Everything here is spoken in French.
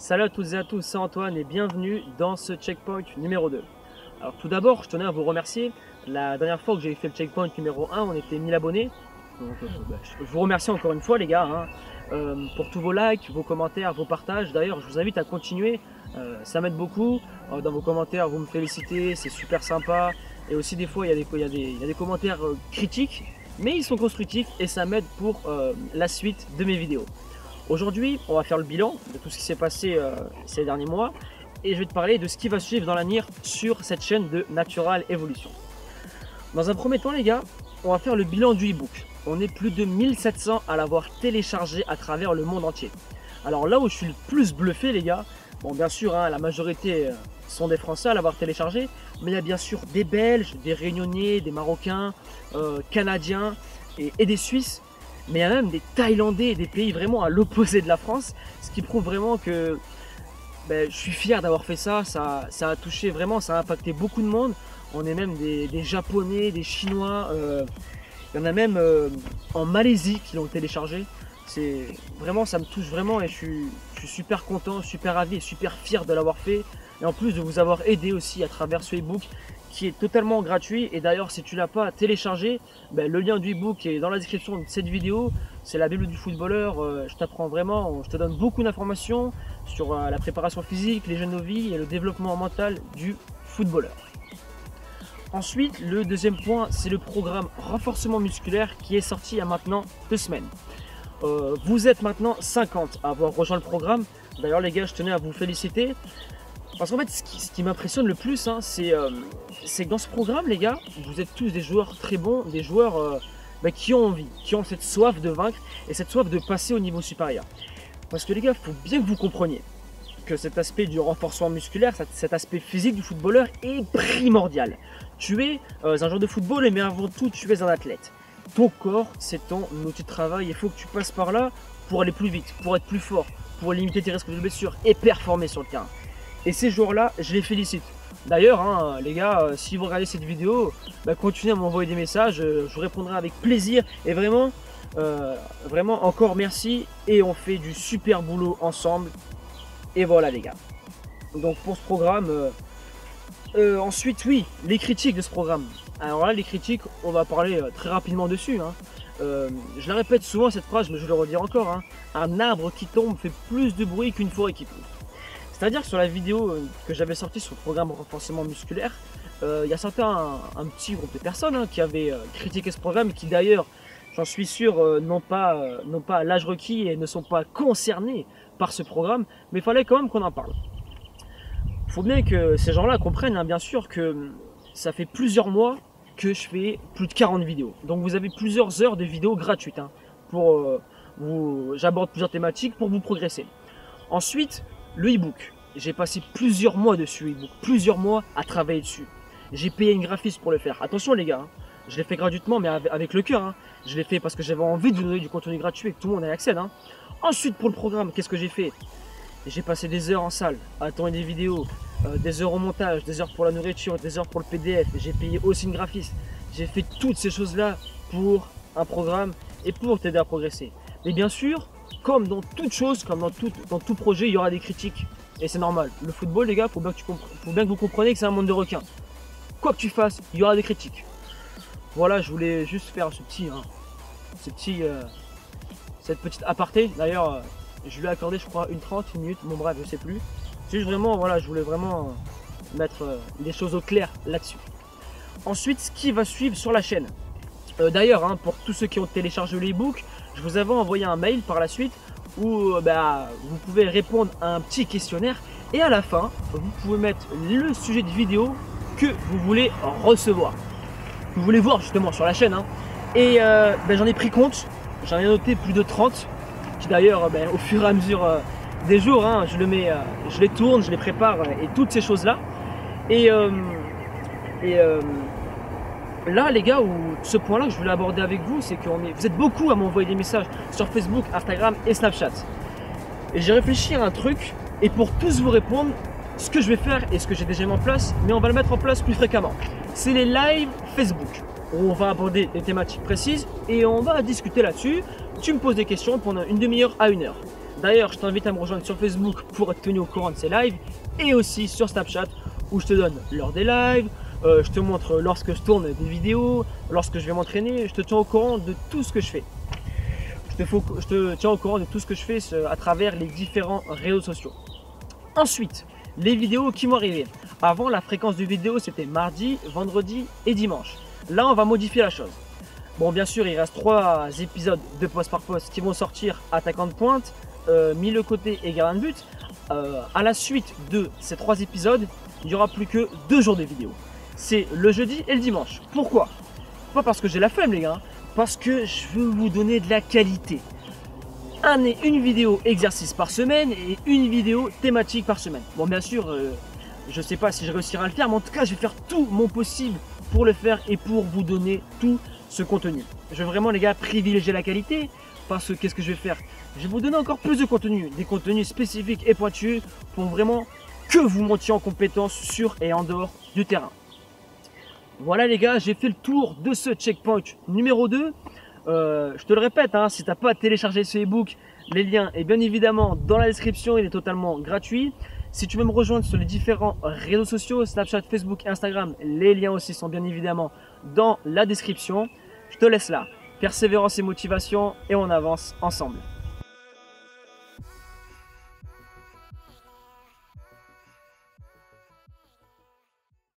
Salut à toutes et à tous, c'est Antoine et bienvenue dans ce checkpoint numéro 2. Alors tout d'abord, je tenais à vous remercier. La dernière fois que j'ai fait le checkpoint numéro 1, on était 1000 abonnés. Donc je vous remercie encore une fois les gars, pour tous vos likes, vos commentaires, vos partages. D'ailleurs, je vous invite à continuer, ça m'aide beaucoup. Dans vos commentaires, vous me félicitez, c'est super sympa. Et aussi des fois, il y a des commentaires critiques, mais ils sont constructifs et ça m'aide pour la suite de mes vidéos. Aujourd'hui, on va faire le bilan de tout ce qui s'est passé ces derniers mois et je vais te parler de ce qui va suivre dans l'avenir sur cette chaîne de Natural Evolution. Dans un premier temps les gars, on va faire le bilan du e-book. On est plus de 1700 à l'avoir téléchargé à travers le monde entier. Alors là où je suis le plus bluffé les gars, bon bien sûr la majorité sont des Français à l'avoir téléchargé, mais il y a bien sûr des Belges, des Réunionnais, des Marocains, Canadiens et des Suisses. Mais il y a même des Thaïlandais, des pays vraiment à l'opposé de la France, ce qui prouve vraiment que je suis fier d'avoir fait ça. Ça a touché vraiment, ça a impacté beaucoup de monde. On est même des Japonais, des Chinois, il y en a même en Malaisie qui l'ont téléchargé. C'est vraiment, ça me touche vraiment et je suis super content, super ravi et super fier de l'avoir fait. Et en plus de vous avoir aidé aussi à travers ce e-book qui est totalement gratuit. Et d'ailleurs, si tu l'as pas téléchargé, le lien du e-book est dans la description de cette vidéo. C'est la Bible du footballeur. Je t'apprends vraiment, je te donne beaucoup d'informations sur la préparation physique, l'hygiène de vie et le développement mental du footballeur. Ensuite, le deuxième point, c'est le programme renforcement musculaire qui est sorti il y a maintenant 2 semaines. Vous êtes maintenant 50 à avoir rejoint le programme. D'ailleurs les gars, je tenais à vous féliciter. Parce qu'en fait, ce qui m'impressionne le plus, c'est que dans ce programme, les gars, vous êtes tous des joueurs très bons, des joueurs qui ont envie, qui ont cette soif de vaincre et cette soif de passer au niveau supérieur. Parce que les gars, il faut bien que vous compreniez que cet aspect du renforcement musculaire, cet aspect physique du footballeur est primordial. Tu es un joueur de football, mais avant tout, tu es un athlète. Ton corps, c'est ton outil de travail. Il faut que tu passes par là pour aller plus vite, pour être plus fort, pour limiter tes risques de blessure et performer sur le terrain. Et ces jours-là, je les félicite. D'ailleurs, les gars, si vous regardez cette vidéo, continuez à m'envoyer des messages, je vous répondrai avec plaisir. Et vraiment, vraiment encore merci. Et on fait du super boulot ensemble. Et voilà les gars. Donc pour ce programme, ensuite oui, les critiques de ce programme. Alors là, les critiques, on va parler très rapidement dessus. Je la répète souvent cette phrase, mais je vais le redire encore. Un arbre qui tombe fait plus de bruit qu'une forêt qui pousse. C'est-à-dire que sur la vidéo que j'avais sortie sur le programme renforcement musculaire, il y a un petit groupe de personnes qui avaient critiqué ce programme, qui d'ailleurs, j'en suis sûr, n'ont pas l'âge requis et ne sont pas concernés par ce programme, mais il fallait quand même qu'on en parle. Il faut bien que ces gens-là comprennent, bien sûr, que ça fait plusieurs mois que je fais plus de 40 vidéos. Donc vous avez plusieurs heures de vidéos gratuites. J'aborde plusieurs thématiques pour vous progresser. Ensuite, le e-book, j'ai passé plusieurs mois dessus, plusieurs mois à travailler dessus. J'ai payé une graphiste pour le faire. Attention les gars, je l'ai fait gratuitement mais avec le cœur. Je l'ai fait parce que j'avais envie de vous donner du contenu gratuit et que tout le monde ait accès. Ensuite pour le programme, qu'est-ce que j'ai fait? J'ai passé des heures en salle à tourner des vidéos, des heures au montage, des heures pour la nourriture, des heures pour le PDF. J'ai payé aussi une graphiste. J'ai fait toutes ces choses-là pour un programme et pour t'aider à progresser. Mais bien sûr, comme dans toute chose, comme dans tout projet, il y aura des critiques. Et c'est normal. Le football, les gars, faut bien que vous compreniez que c'est un monde de requins. Quoi que tu fasses, il y aura des critiques. Voilà, je voulais juste faire cette petite aparté. D'ailleurs, je lui ai accordé, je crois, une 30 minutes. Bon bref, je sais plus. C'est juste vraiment, voilà, je voulais vraiment mettre les choses au clair là-dessus. Ensuite, ce qui va suivre sur la chaîne. D'ailleurs, pour tous ceux qui ont téléchargé l'e-book, je vous avais envoyé un mail par la suite où vous pouvez répondre à un petit questionnaire et à la fin, vous pouvez mettre le sujet de vidéo que vous voulez recevoir. Vous voulez voir justement sur la chaîne. Et j'en ai pris compte, j'en ai noté plus de 30 qui d'ailleurs au fur et à mesure des jours, je les tourne, je les prépare et toutes ces choses-là. Là les gars, ce point là que je voulais aborder avec vous, c'est que vous êtes beaucoup à m'envoyer des messages sur Facebook, Instagram et Snapchat. Et j'ai réfléchi à un truc, et pour tous vous répondre, ce que je vais faire et ce que j'ai déjà mis en place, mais on va le mettre en place plus fréquemment, c'est les lives Facebook, où on va aborder des thématiques précises et on va discuter là-dessus. Tu me poses des questions pendant une demi-heure à 1 heure. D'ailleurs, je t'invite à me rejoindre sur Facebook pour être tenu au courant de ces lives et aussi sur Snapchat où je te donne l'heure des lives, je te montre lorsque je tourne des vidéos, lorsque je vais m'entraîner, je te tiens au courant de tout ce que je fais. Je te tiens au courant de tout ce que je fais à travers les différents réseaux sociaux. Ensuite, les vidéos qui vont arriver. Avant, la fréquence de vidéos, c'était mardi, vendredi et dimanche. Là, on va modifier la chose. Bon, bien sûr, il reste 3 épisodes de poste par poste qui vont sortir attaquant de pointe, mis le côté et gardien de but. À la suite de ces 3 épisodes, il n'y aura plus que 2 jours de vidéo. C'est le jeudi et le dimanche. Pourquoi? Pas parce que j'ai la flemme, les gars, parce que je veux vous donner de la qualité. Une vidéo exercice par semaine et une vidéo thématique par semaine. Bon, bien sûr, je sais pas si je réussirai à le faire, mais en tout cas, je vais faire tout mon possible pour le faire et pour vous donner tout ce contenu. Je veux vraiment, les gars, privilégier la qualité parce que qu'est-ce que je vais faire? Je vais vous donner encore plus de contenu, des contenus spécifiques et pointus pour vraiment que vous montiez en compétence sur et en dehors du terrain. Voilà les gars, j'ai fait le tour de ce checkpoint numéro 2. Je te le répète, hein, si tu n'as pas téléchargé ce e-book, les liens est bien évidemment dans la description, il est totalement gratuit. Si tu veux me rejoindre sur les différents réseaux sociaux, Snapchat, Facebook, Instagram, les liens aussi sont bien évidemment dans la description. Je te laisse là. Persévérance et motivation et on avance ensemble.